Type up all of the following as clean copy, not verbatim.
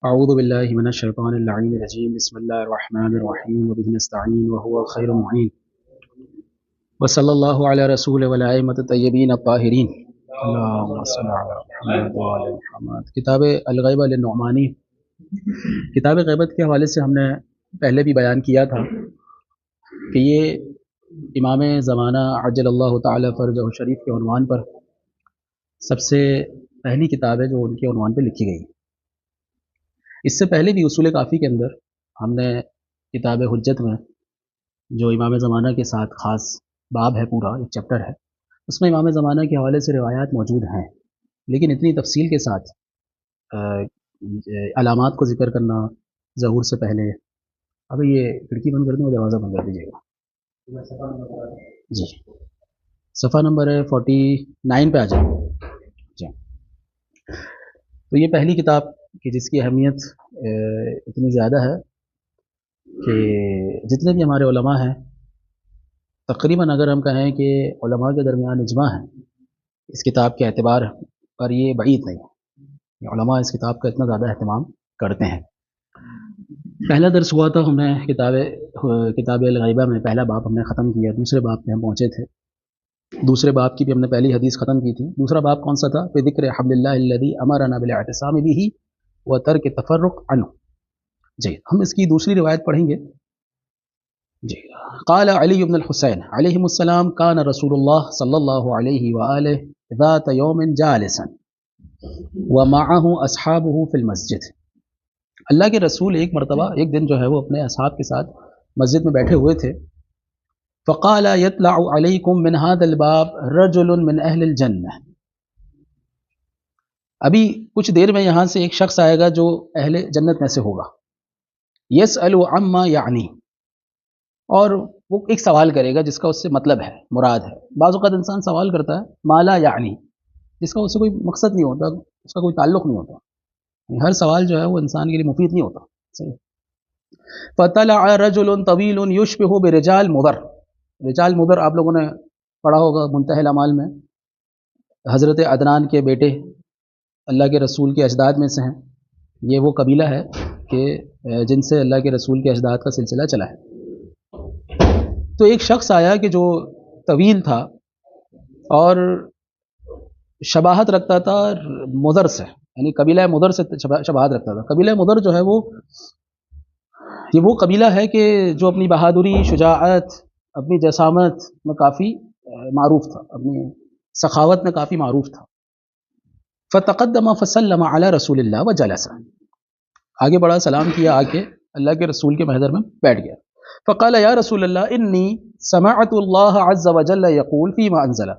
اعوذ باللہ من الشیطان اللعین الرجیم بسم اللہ الرحمن الرحیم وبہ نستعین وهو خیر المعین وصلی اللہ علی رسول والائمۃ الطیبین الطاہرین اللہم صل علی محمد وعلی محمد۔ کتاب الغیبہ للنعمانی، کتاب غیبت کے حوالے سے ہم نے پہلے بھی بیان کیا تھا کہ یہ امام زمانہ عجل اللہ تعالی فرجہ شریف کے عنوان پر سب سے پہلی کتاب ہے جو ان کے عنوان پہ لکھی گئی۔ اس سے پہلے بھی اصول کافی کے اندر ہم نے کتاب حجت میں جو امام زمانہ کے ساتھ خاص باب ہے، پورا ایک چیپٹر ہے، اس میں امام زمانہ کے حوالے سے روایات موجود ہیں، لیکن اتنی تفصیل کے ساتھ علامات کو ذکر کرنا ظہور سے پہلے۔ اب یہ کھڑکی بند کر دیں اور دروازہ بند کر دیجیے گا جی۔ صفحہ نمبر 49 پہ آ جائیں جی۔ تو یہ پہلی کتاب کہ جس کی اہمیت اتنی زیادہ ہے کہ جتنے بھی ہمارے علماء ہیں تقریباً، اگر ہم کہیں کہ علماء کے درمیان اجماع ہے اس کتاب کے اعتبار پر، یہ بعید نہیں ہے، علماء اس کتاب کا اتنا زیادہ اہتمام کرتے ہیں۔ پہلا درس ہوا تھا ہم نے کتاب الغیبہ میں، پہلا باب ہم نے ختم کیا، دوسرے باب پہ ہم پہنچے تھے، دوسرے باب کی بھی ہم نے پہلی حدیث ختم کی تھی۔ دوسرا باب کون سا تھا؟ فی ذکر حبل اللہ الذی امرنا بالاعتصام بہ وترک تفرق عنہ۔ جی، ہم اس کی دوسری روایت پڑھیں گے جی۔ قال علی بن الحسین علیہ السلام کان رسول اللہ صلی اللہ علیہ وآلہ ذات یوم جالسا ومعه اصحابہ فی المسجد۔ اللہ کے رسول ایک مرتبہ، ایک دن جو ہے وہ اپنے اصحاب کے ساتھ مسجد میں بیٹھے ہوئے تھے۔ فقال يطلع علیکم من هذا الباب رجل من اہل الجنہ۔ ابھی کچھ دیر میں یہاں سے ایک شخص آئے گا جو اہل جنت میں سے ہوگا۔ یسأل عما یعنی، اور وہ ایک سوال کرے گا جس کا اس سے مطلب ہے، مراد ہے۔ بعض اوقات انسان سوال کرتا ہے ما لا یعنی، جس کا اس سے کوئی مقصد نہیں ہوتا، اس کا کوئی تعلق نہیں ہوتا، ہر سوال جو ہے وہ انسان کے لیے مفید نہیں ہوتا۔ صحیح۔ فطلع رجل طویل یشبہ برجال مضر۔ رجال مضر آپ لوگوں نے پڑھا ہوگا منتہی الاعمال میں، حضرت عدنان کے بیٹے اللہ کے رسول کے اجداد میں سے ہیں۔ یہ وہ قبیلہ ہے کہ جن سے اللہ کے رسول کے اجداد کا سلسلہ چلا ہے۔ تو ایک شخص آیا کہ جو طویل تھا اور شباہت رکھتا تھا مضر سے، یعنی قبیلہ مضر سے شباہت رکھتا تھا۔ قبیلہ مضر جو ہے یہ وہ قبیلہ ہے کہ جو اپنی بہادری، شجاعت، اپنی جسامت میں کافی معروف تھا، اپنی سخاوت میں کافی معروف تھا۔ فتقدم فسلم علی رسول اللہ وجلس، آگے بڑھا، سلام کیا، آ کے اللہ کے رسول کے محضر میں بیٹھ گیا۔ فقال یا رسول اللہ انی سمعت اللہ عز وجل یقول فیما انزل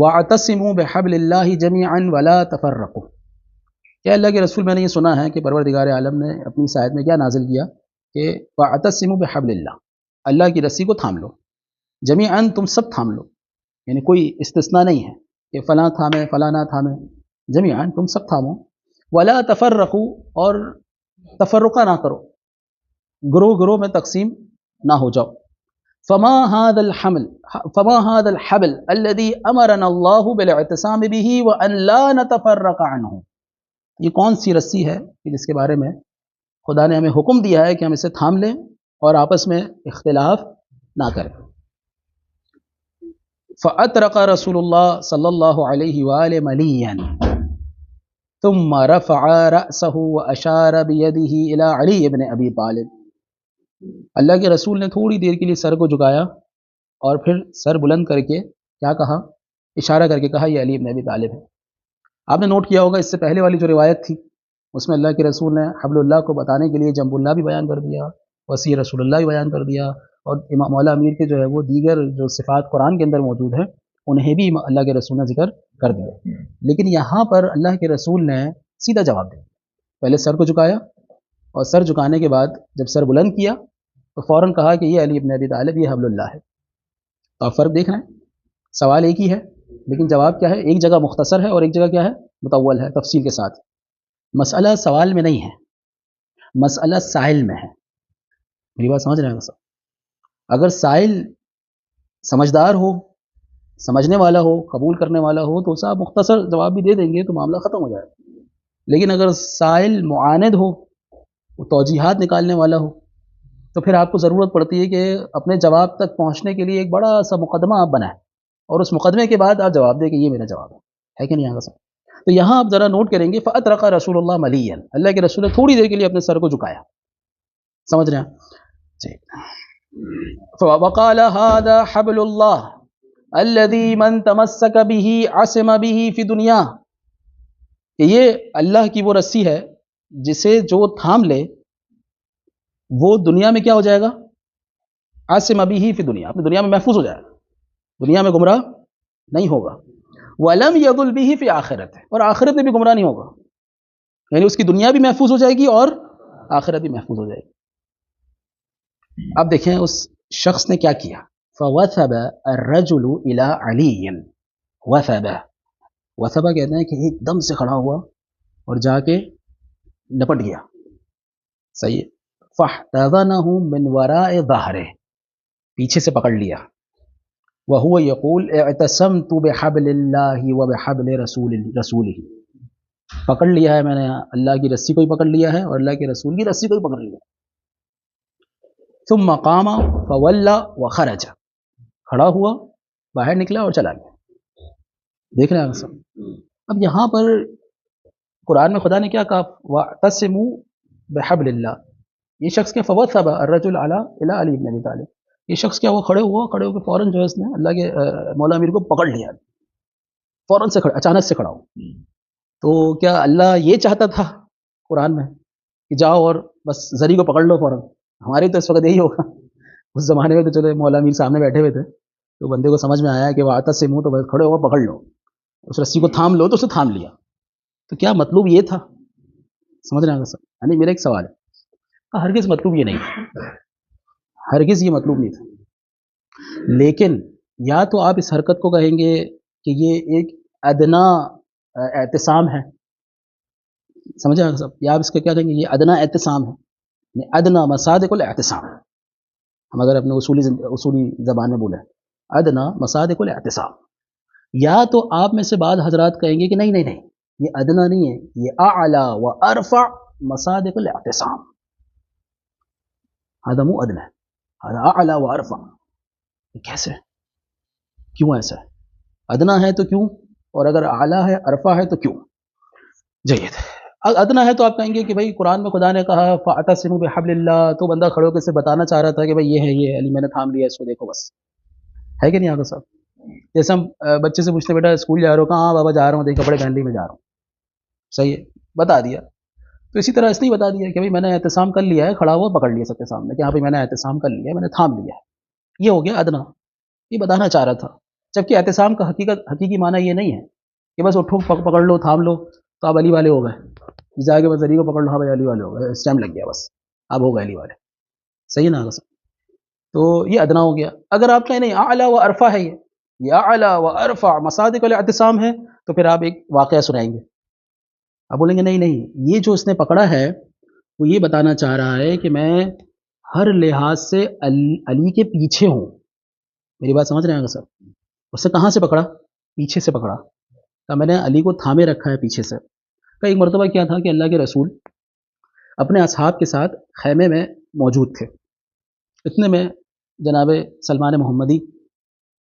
واعتصموا بحبل اللہ جميعا ولا تفرقوا۔ کہ اللہ کے رسول، میں نے یہ سنا ہے کہ پروردگار عالم نے اپنی اس آیت میں کیا نازل کیا کہ واعتصموا بحبل اللہ، اللہ کی رسی کو تھام لو، جميعا تم سب تھام لو، یعنی کوئی استثناء نہیں ہے کہ فلاں تھامے فلاں نہ تھامے، جميعا تم سب تھامو، ولا تفرقوا، اور تفرقہ نہ کرو، گروہ گروہ میں تقسیم نہ ہو جاؤ۔ فما هذا الحبل الذي امرنا الله بالاعتصام به وان لا نتفرق عنه۔ یہ کون سی رسی ہے کہ جس کے بارے میں خدا نے ہمیں حکم دیا ہے کہ ہم اسے تھام لیں اور آپس میں اختلاف نہ کریں۔ فأطرق رسول اللہ صلی اللہ علیہ وآلہ ملیا ثم رفع رأسه وأشار بيده إلى علی بن ابی طالب۔ اللہ کے رسول نے تھوڑی دیر کے لیے سر کو جھکایا اور پھر سر بلند کر کے کیا کہا؟ اشارہ کر کے کہا یہ علی بن ابی طالب ہے۔ آپ نے نوٹ کیا ہوگا اس سے پہلے والی جو روایت تھی اس میں اللہ کے رسول نے حبل اللہ کو بتانے کے لیے جنب اللہ بھی بیان کر دیا، وسیع رسول اللہ بھی بیان کر دیا، اور امام مولا امیر کے جو ہے وہ دیگر جو صفات قرآن کے اندر موجود ہیں انہیں بھی اللہ کے رسول نے ذکر کر دیا۔ لیکن یہاں پر اللہ کے رسول نے سیدھا جواب دیا، پہلے سر کو جھکایا اور سر جھکانے کے بعد جب سر بلند کیا تو فوراً کہا کہ یہ علی بن ابی طالب، یہ حبل اللہ ہے۔ تو آپ فرق دیکھ رہے ہیں، سوال ایک ہی ہے لیکن جواب کیا ہے؟ ایک جگہ مختصر ہے اور ایک جگہ کیا ہے؟ مطول ہے، تفصیل کے ساتھ۔ مسئلہ سوال میں نہیں ہے، مسئلہ سائل میں ہے۔ میری بات سمجھ رہے ہیں سب؟ اگر سائل سمجھدار ہو، سمجھنے والا ہو، قبول کرنے والا ہو تو صاحب مختصر جواب بھی دے دیں گے تو معاملہ ختم ہو جائے گا۔ لیکن اگر سائل معاند ہو، وہ توجیحات نکالنے والا ہو، تو پھر آپ کو ضرورت پڑتی ہے کہ اپنے جواب تک پہنچنے کے لیے ایک بڑا سا مقدمہ آپ بنائیں، اور اس مقدمے کے بعد آپ جواب دیں کہ یہ میرا جواب ہے کہ نہیں آگے سر؟ تو یہاں آپ ذرا نوٹ کریں گے، فَأَطْرَقَ رسول اللہ مَلِيًّا، اللہ کے رسول نے تھوڑی دیر کے لیے اپنے سر کو جھکایا، سمجھ رہے ہیں جی؟ وقال هذا حبل الله الذي من تمسك به عصم به في دنیا، کہ یہ اللہ کی وہ رسی ہے جسے جو تھام لے وہ دنیا میں کیا ہو جائے گا؟ عاصم به فی دنیا، اپنی دنیا میں محفوظ ہو جائے گا، دنیا میں گمراہ نہیں ہوگا۔ وَلَمْ يَضُلْ بِهِ فِي آخرت، اور آخرت میں بھی گمراہ نہیں ہوگا، یعنی اس کی دنیا بھی محفوظ ہو جائے گی اور آخرت بھی محفوظ ہو جائے گی۔ اب دیکھیں اس شخص نے کیا کیا، فَوَثَبَ الرَّجُلُ إِلَىٰ عَلِيٍّ، وثبہ کہتے ہیں کہ ایک دم سے کھڑا ہوا اور جا کے لپٹ گیا، صحیح ہے، فَاحْتَضَنَهُ مِنْ وَرَاءِ ظَهْرِهِ، پیچھے سے پکڑ لیا، وَهُوَ يَقُولُ اعْتَصَمْتُ بِحَبْلِ اللَّهِ وَبِحَبْلِ رَسُولِهِ، پکڑ لیا ہے میں نے اللہ کی رسی کو ہی پکڑ لیا ہے اور اللہ کے رسول کی رسی کو ہی پکڑ لیا۔ ثم قام فولى وخرج، کھڑا ہوا، باہر نکلا اور چلا گیا۔ دیکھ رہے ہیں سب؟ اب یہاں پر قرآن میں خدا نے کیا کہا، وَاعْتَصِمُوا بِحَبْلِ اللَّهِ، یہ شخص کیا، فوثب الرجل الى علی بن ابی طالب، یہ شخص کیا ہوا، کھڑے ہو کے فوراً جو ہے اس نے اللہ کے مولا امیر کو پکڑ لیا، فوراً سے کھڑا، اچانک سے کھڑا ہو۔ تو کیا اللہ یہ چاہتا تھا قرآن میں کہ جاؤ اور بس زری کو پکڑ لو فوراً؟ ہماری تو اس وقت یہی ہوگا، اس زمانے میں تو چلے مولا امیر سامنے بیٹھے ہوئے تھے، تو بندے کو سمجھ میں آیا کہ وَاعْتَصِمُوا، تو بس کھڑے ہو پکڑ لو، اس رسی کو تھام لو، تو اسے تھام لیا۔ تو کیا مطلوب یہ تھا؟ سمجھ رہے ہیں سر؟ یعنی میرا ایک سوال ہے، ہرگز مطلوب یہ نہیں تھا، ہرگز یہ مطلوب نہیں تھا، لیکن یا تو آپ اس حرکت کو کہیں گے کہ یہ ایک ادنا اعتصام ہے، سمجھا سب؟ یا آپ اس کا کیا کہیں گے، یہ ادنا اعتصام ہے، ادنا مصادق الاعتصام، ہم اگر اپنے اصولی زبان میں بولیں ادنا مصادق الاعتصام۔ یا تو آپ میں سے بعض حضرات کہیں گے کہ نہیں نہیں نہیں، یہ ادنا نہیں ہے، یہ اعلی و ارفع مصادق الاعتصام، هذا مو ادنا، هذا اعلی و ارفع۔ کیسے، کیوں ایسا ہے؟ ادنا ہے تو کیوں، اور اگر اعلی ہے ارفع ہے تو کیوں؟ جید، ادنا ہے تو آپ کہیں گے کہ بھائی قرآن میں خدا نے کہا فَاعْتَصِمُوا بِحَبْلِ اللَّهِ، تو بندہ کھڑے ہو کے اسے بتانا چاہ رہا تھا کہ بھائی یہ ہے، یہ علی میں نے تھام لیا اس کو، دیکھو بس، ہے کہ نہیں آگے صاحب؟ جیسے ہم بچے سے پوچھتے بیٹا اسکول جا رہے ہو؟ کہاں؟ ہاں بابا جا رہا ہوں، دیکھ کپڑے پہن لی میں جا رہا ہوں، صحیح ہے، بتا دیا۔ تو اسی طرح اس نے بتا دیا کہ بھائی میں نے اعتصام کر لیا ہے، کھڑا ہوا پکڑ لیا سب کے سامنے کہ ہاں بھائی میں نے اعتصام کر لیا ہے، میں نے تھام لیا ہے، یہ ہو گیا ادنا، یہ بتانا چاہ رہا تھا۔ جبکہ اعتصام کا حقیقی معنی یہ نہیں ہے کہ بس اٹھو پکڑ لو تھام لو تو آپ علی والے ہو گئے، جا کے بس علی کو پکڑ لو، ہاں بھائی علی والے ہو گئے، اسٹیمپ لگ گیا، بس آپ ہو گئے علی والے، صحیح نا؟ تو یہ ادنا ہو گیا۔ اگر آپ کہیں نہیں اعلی و ارفع ہے، یہ اعلی و ارفع مصادق الاعتصام ہے، تو پھر آپ ایک واقعہ سنائیں گے، آپ بولیں گے نہیں نہیں، یہ جو اس نے پکڑا ہے وہ یہ بتانا چاہ رہا ہے کہ میں ہر لحاظ سے علی کے پیچھے ہوں، میری بات سمجھ رہے ہیں سر؟ اس سے کہاں سے پکڑا؟ پیچھے سے پکڑا، تو میں نے علی کو تھامے رکھا ہے پیچھے سے۔ کا ایک مرتبہ کیا تھا کہ اللہ کے رسول اپنے اصحاب کے ساتھ خیمے میں موجود تھے، اتنے میں جناب سلمان محمدی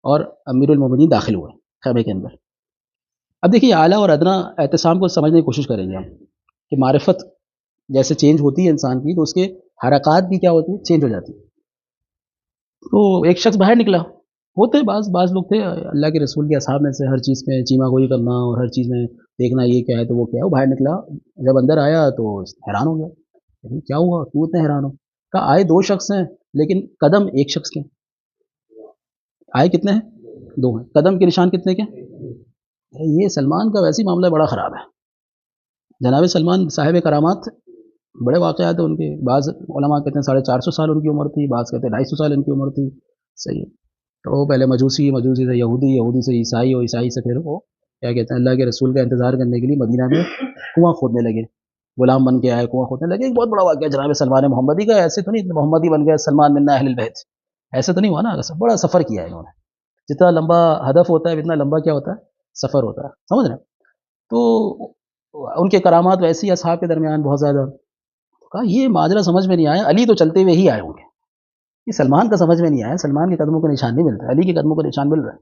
اور امیر المومنین داخل ہوئے خیمے کے اندر۔ اب دیکھیے اعلیٰ اور ادنا اعتصام کو سمجھنے کی کوشش کریں گے ہم، کہ معرفت جیسے چینج ہوتی ہے انسان کی تو اس کے حرکات بھی کیا ہوتی ہیں، چینج ہو جاتی ہیں۔ تو ایک شخص باہر نکلا، ہوتے بعض لوگ تھے اللہ کے رسول کے اصحاب میں سے ہر چیز میں چیما گوئی کرنا اور ہر چیز میں دیکھنا یہ کیا ہے تو وہ کیا ہے، وہ باہر نکلا، جب اندر آیا تو حیران ہو گیا، کیا ہوا کیوں اتنے حیران ہو؟ کہا آئے دو شخص ہیں لیکن قدم ایک شخص کے، آئے کتنے ہیں؟ دو ہیں، قدم کے نشان کتنے کے؟ یہ سلمان کا ویسے معاملہ بڑا خراب ہے، جناب سلمان صاحب کرامات، بڑے واقعات ہیں ان کے، بعض علماء کہتے ہیں 450 سال ان کی عمر تھی، بعض کہتے ہیں 250 سال ان کی عمر تھی، صحیح ہے۔ تو وہ پہلے مجوسی سے یہودی سے عیسائی اور عیسائی سے پھر وہ کیا کہتے ہیں اللہ کے رسول کا انتظار کرنے کے لیے مدینہ میں کنواں کھودنے لگے، غلام بن کے آئے کنواں کھودنے لگے۔ ایک بہت بڑا واقعہ جناب سلمان محمدی کا، ایسے تو نہیں محمدی بن گیا سلمان منا اہل البیت، ایسے تو نہیں ہوا نا، بڑا سفر کیا ہے انہوں نے، جتنا لمبا ہدف ہوتا ہے اتنا لمبا کیا ہوتا ہے، سفر ہوتا ہے، سمجھ رہے ہیں؟ تو ان کے کرامات ویسی اصحاب کے درمیان بہت زیادہ. کہا یہ ماجرا سمجھ میں نہیں آیا، علی تو چلتے ہوئے ہی آئے ہوں گے، یہ سلمان کا سمجھ میں نہیں آیا، سلمان کے قدموں کا نشان نہیں ملتا، علی کے قدموں کا نشان مل رہا ہے.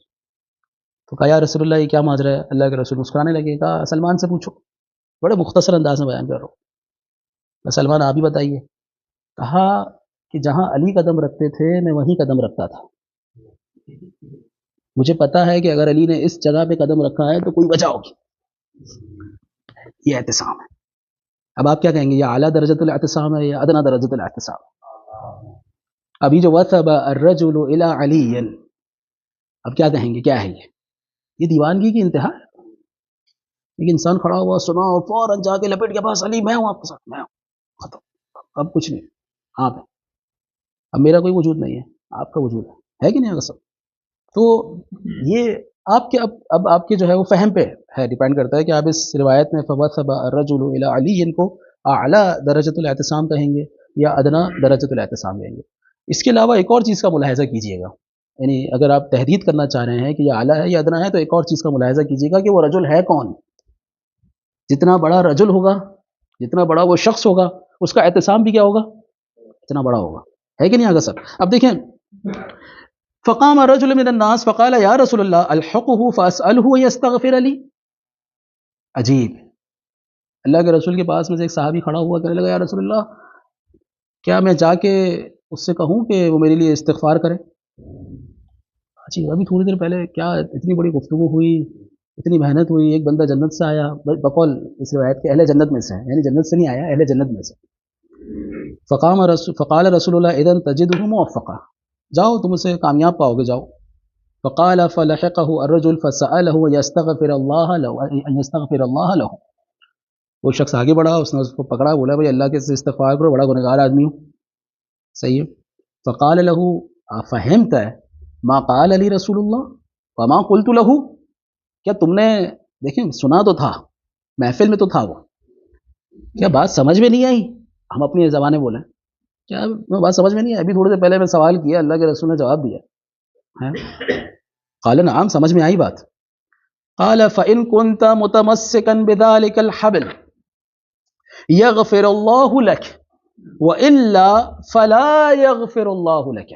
تو کہا یا رسول اللہ یہ کیا ماجرا ہے؟ اللہ کے رسول مسکرانے لگے. کہا سلمان سے پوچھو، بڑے مختصر انداز میں بیان کر رہا ہوں. سلمان آپ ہی بتائیے. کہا کہ جہاں علی قدم رکھتے تھے میں وہیں قدم رکھتا تھا. مجھے پتا ہے کہ اگر علی نے اس جگہ پہ قدم رکھا ہے تو کوئی وجہ ہوگی. یہ اعتصام ہے. اب آپ کیا کہیں گے، یہ اعلیٰ درجۃ الاعتصام ہے یا ادنا درجۃ الاعتصام؟ ابھی جو وثب الرجل الى علی، اب کیا کہیں گے، کیا ہے یہ دیوانگی کی انتہا ہے. ایک انسان کھڑا ہوا سنا اور فوراً جا کے لپٹ کے پاس، علی میں ہوں آپ کے ساتھ، میں ہوں، ختم، اب کچھ نہیں، آپ ہیں، اب میرا کوئی وجود نہیں ہے، آپ کا وجود ہے کہ نہیں اگر سب. تو یہ آپ کے اب آپ کے جو ہے وہ فہم پہ ہے، ڈیپینڈ کرتا ہے کہ آپ اس روایت میں فوثب الرجل الی علی کو اعلیٰ درجۃ الاعتصام کہیں گے یا ادنا درجۃ الاعتصام کہیں گے. اس کے علاوہ ایک اور چیز کا ملاحظہ کیجیے گا، یعنی اگر آپ تحدید کرنا چاہ رہے ہیں کہ یہ اعلیٰ ہے یا ادنا ہے تو ایک اور چیز کا ملاحظہ کیجیے گا کہ وہ رجل ہے کون. جتنا بڑا رجل ہوگا، جتنا بڑا وہ شخص ہوگا، اس کا اعتصام بھی کیا ہوگا، اتنا بڑا ہوگا، ہے کہ نہیں آگا سر. اب دیکھیں، فقام رجل من الناس فقال یا رسول اللہ الحقه فاسأله يستغفر لي. عجیب، اللہ کے رسول کے پاس میں سے ایک صحابی کھڑا ہوا، کہنے لگا یا رسول اللہ کیا میں جا کے اس سے کہوں کہ وہ میرے لیے استغفار کرے. عجیب، ابھی تھوڑی دیر پہلے کیا اتنی بڑی گفتگو ہوئی، اتنی محنت ہوئی، ایک بندہ جنت سے آیا، بقول اس روایت کے اہل جنت میں سے ہے، یعنی جنت سے نہیں آیا، اہل جنت میں سے. فقال رسول اللہ اذن تجدہ موفقا، جاؤ تم اسے کامیاب پاؤ گے، جاؤ. فقال فلحقه الرجل فسأله يستغفر الله له، ان يستغفر الله له. وہ شخص آگے بڑھا، اس نے اس کو پکڑا، بولا بھائی اللہ کے استغفار کرو، بڑا گنہگار آدمی ہوں. صحیح ہے. فقال له فهمت ما قال علی رسول اللہ وما قلت له. کیا تم نے، دیکھیں سنا تو تھا، محفل میں تو تھا وہ، کیا بات سمجھ میں نہیں آئی؟ ہم اپنی زبانیں بولیں، کیا بات سمجھ میں نہیں آئی؟ ابھی تھوڑی دیر پہلے میں سوال کیا، اللہ کے رسول نے جواب دیا. قال نعم، سمجھ میں آئی بات. قال فإن كنت متمسكا بذلك الحبل يغفر الله لك وإلا فلا يغفر الله لك.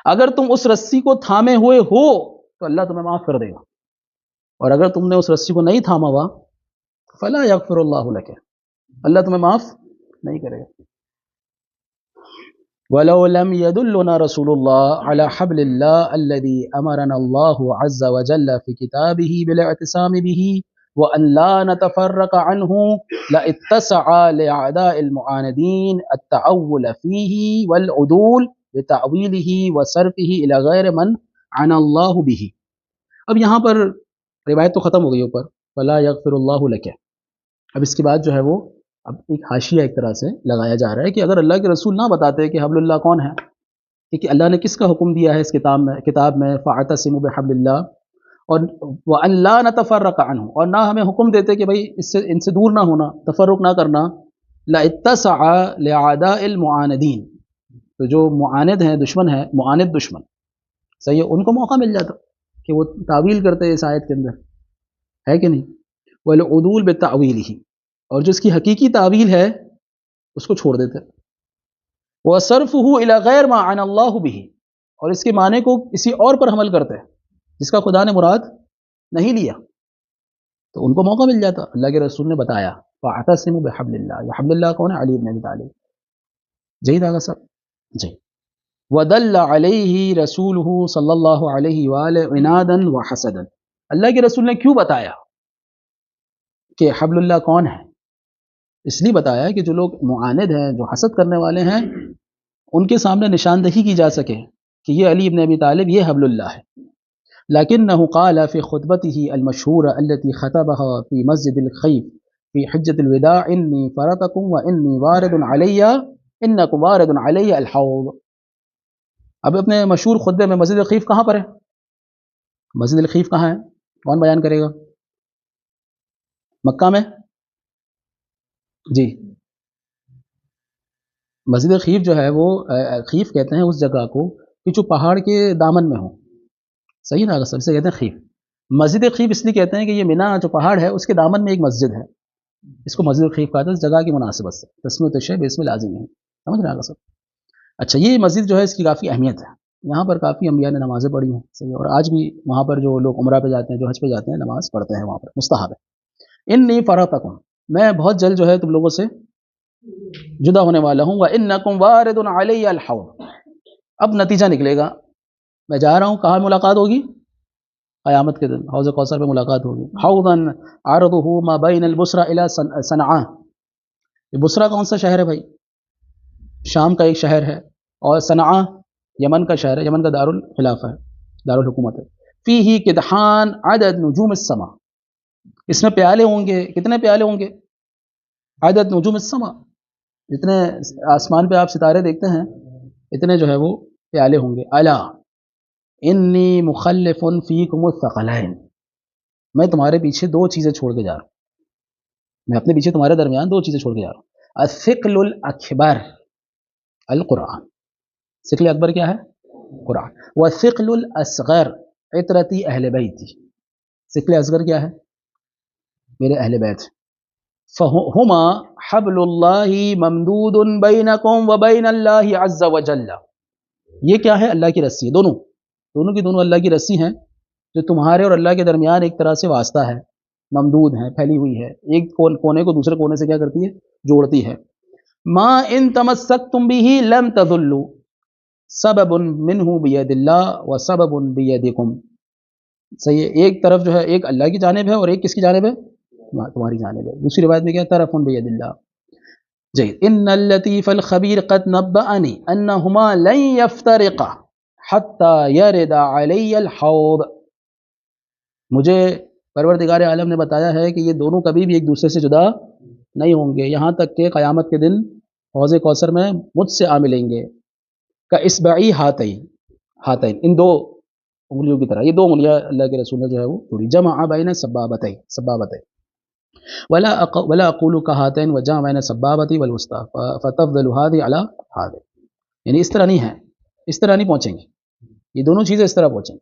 اگر تم اس رسی کو تھامے ہوئے ہو تو اللہ تمہیں معاف کر دے گا، اور اگر تم نے اس رسی کو نہیں تھاما ہوا فلا يغفر الله لك، اللہ تمہیں معاف نہیں کرے گا. وَلَوْ لَمْ يَدُلُّنَا رَسُولُ اللَّهِ عَلَى حَبْلِ اللَّهِ الَّذِي أَمَرَنَا اللَّهُ عَزَّ وَجَلَّ فِي كِتَابِهِ بِالِاعْتِصَامِ بِهِ وَأَنْ لَا نَتَفَرَّقَ عَنْهُ لَاتَّسَعَ لِأَعْدَاءِ الْمُعَانِدِينَ التَّأَوُّلَ فِيهِ وَالْعُدُولِ بِتَأْوِيلِهِ وَصَرْفِهِ إِلَى غَيْرِ مَنْ عَنَا اللَّهُ بِهِ. اب یہاں پر روایت تو ختم ہو گئی اوپر، فَلَا يَغْفِرُ اللَّهُ لَكَ. اب اس کے بعد جو ہے وہ اب ایک حاشیہ ایک طرح سے لگایا جا رہا ہے کہ اگر اللہ کے رسول نہ بتاتے کہ حبل اللہ کون ہے، کہ اللہ نے کس کا حکم دیا ہے اس کتاب میں فاعتصموا بحبل اللہ، اور وَأَن لَا نَتَفَرَّقَ عَنْهُ، اور نہ ہمیں حکم دیتے کہ بھئی ان سے دور نہ ہونا، تفرق نہ کرنا. لَاتَّسَعَ لِأَعْدَاءِ الْمُعَانِدِينَ، تو جو معاند ہیں، دشمن ہیں، معاند دشمن، صحیح ہے، ان کو موقع مل جاتا کہ وہ تعویل کرتے ہیں اس آیت کے اندر، ہے کہ نہیں. وَالْعُدُولِ بِتَأْوِيلِهِ، اور جو اس کی حقیقی تعویل ہے اس کو چھوڑ دیتے. وَصَرْفُهُ إِلَى غَيْرِ مَا عَنَا اللَّهُ بِهِ، اور اس کے معنی کو کسی اور پر حمل کرتے ہیں جس کا خدا نے مراد نہیں لیا، تو ان کو موقع مل جاتا. اللہ کے رسول نے بتایا فَاعْتَصِمُوا بِحَبْلِ اللَّهِ. یہ حبل اللہ کون ہے؟ علی بن ابی طالب. جی داغا صاحب جی. وَدَلَّ عَلَيْهِ رَسُولُهُ صلی اللہ علیہ وآلہ عِنَادًا وَحَسَدًا. اللہ کے رسول نے کیوں بتایا کہ حبل اللہ کون ہے؟ اس لیے بتایا کہ جو لوگ معاند ہیں، جو حسد کرنے والے ہیں، ان کے سامنے نشاندہی کی جا سکے کہ یہ علی بن ابی طالب یہ حبل اللہ ہے. لکنہ قال فی خطبته المشہورہ التي خطبها فی مسجد الخیف فی حجۃ الوداع انی فرطکم وانی وارد علی انکم وارد علی الحوض. اب اپنے مشہور خطبے میں مسجد الخیف کہاں پر ہے؟ مسجد الخیف کہاں ہے؟ کون بیان کرے گا؟ مکہ میں؟ جی. مسجد خیف جو ہے وہ خیف کہتے ہیں اس جگہ کو کہ جو پہاڑ کے دامن میں ہو، صحیح نا، سب سے کہتے ہیں خیف. مسجد خیف اس لیے کہتے ہیں کہ یہ مینا جو پہاڑ ہے اس کے دامن میں ایک مسجد ہے، اس کو مسجد خیف کہتے ہیں، اس جگہ کی مناسبت سے تسمیۃ الشیء باسم لازم ہے، سمجھ رہے ہیں آپ سب؟ اچھا یہ مسجد جو ہے اس کی کافی اہمیت ہے، یہاں پر کافی انبیاء نے نمازیں پڑھی ہیں صحیح، اور آج بھی وہاں پر جو لوگ عمرہ پہ جاتے ہیں، جو حج پہ جاتے ہیں، نماز پڑھتے ہیں وہاں پر، مستحب ہے۔ انی فرطکم، میں بہت جلد جو ہے تم لوگوں سے جدا ہونے والا ہوں، وانکم وارد علی الحوض، اب نتیجہ نکلے گا، میں جا رہا ہوں، کہاں ملاقات ہوگی؟ قیامت کے دن حوض کوثر پہ ملاقات ہوگی۔ حوضا عرضه ما بین البصرى الى صنعاء، یہ بصرہ کون سا شہر ہے بھائی؟ شام کا ایک شہر ہے، اور صنعاء یمن کا شہر ہے، یمن کا دارالخلافہ ہے، دارالحکومت ہے۔ فیہ قدحان عدد نجوم السماء، اس میں پیالے ہوں گے، کتنے پیالے ہوں گے؟ عدد نجوم السماء، جتنے آسمان پہ آپ ستارے دیکھتے ہیں اتنے جو ہے وہ پیالے ہوں گے۔ الا انی مخلف فیکم الثقلین، میں تمہارے پیچھے دو چیزیں چھوڑ کے جا رہا ہوں، میں اپنے پیچھے تمہارے درمیان دو چیزیں چھوڑ کے جا رہا ہوں۔ الثقل الاکبر القرآن، ثقل اکبر کیا ہے؟ قرآن۔ والثقل الاصغر عطرتی اہل بیتی، ثقل اصغر کیا ہے؟ میرے اہل بیت۔ فہما حبل اللہ ممدود بینکم وبین اللہ عز وجل، یہ کیا ہے؟ اللہ کی رسی ہے، دونوں کی دونوں اللہ کی رسی ہیں جو تمہارے اور اللہ کے درمیان ایک طرح سے واسطہ ہے، ممدود ہے، پھیلی ہوئی ہے، ایک کونے کو دوسرے کونے سے کیا کرتی ہے؟ جوڑتی ہے۔ ما ان تمسکتم به لم تضلوا سبب منہ بید اللہ و سبب بیدکم، صحیح ہے، ایک طرف جو ہے ایک اللہ کی جانب ہے اور ایک کس کی جانب ہے؟ تمہاری جانب ہے۔ دوسری روایت میں کیا؟ طرف بید اللہ۔ جید ان اللطیف الخبیر قد نبأنی انہما لن یفترقا حتی یرد علی الحوض، مجھے پروردگار عالم نے بتایا ہے کہ یہ دونوں کبھی بھی ایک دوسرے سے جدا نہیں ہوں گے، یہاں تک کہ قیامت کے دن حوض کوثر میں مجھ سے آ ملیں گے۔ کا اصبعی ہاتین، ان دو انگلیوں کی طرح، یہ دو انگلیاں اللہ کے رسول نے جو ہے وہ توڑی۔ جمع بین سبابتین ولا اقول كهاتين وجمع بين السبابة والوسطى فتفضل هذه على هذه، یعنی اس طرح نہیں ہے، اس طرح نہیں پہنچیں گے، یہ دونوں چیزیں اس طرح پہنچیں گے،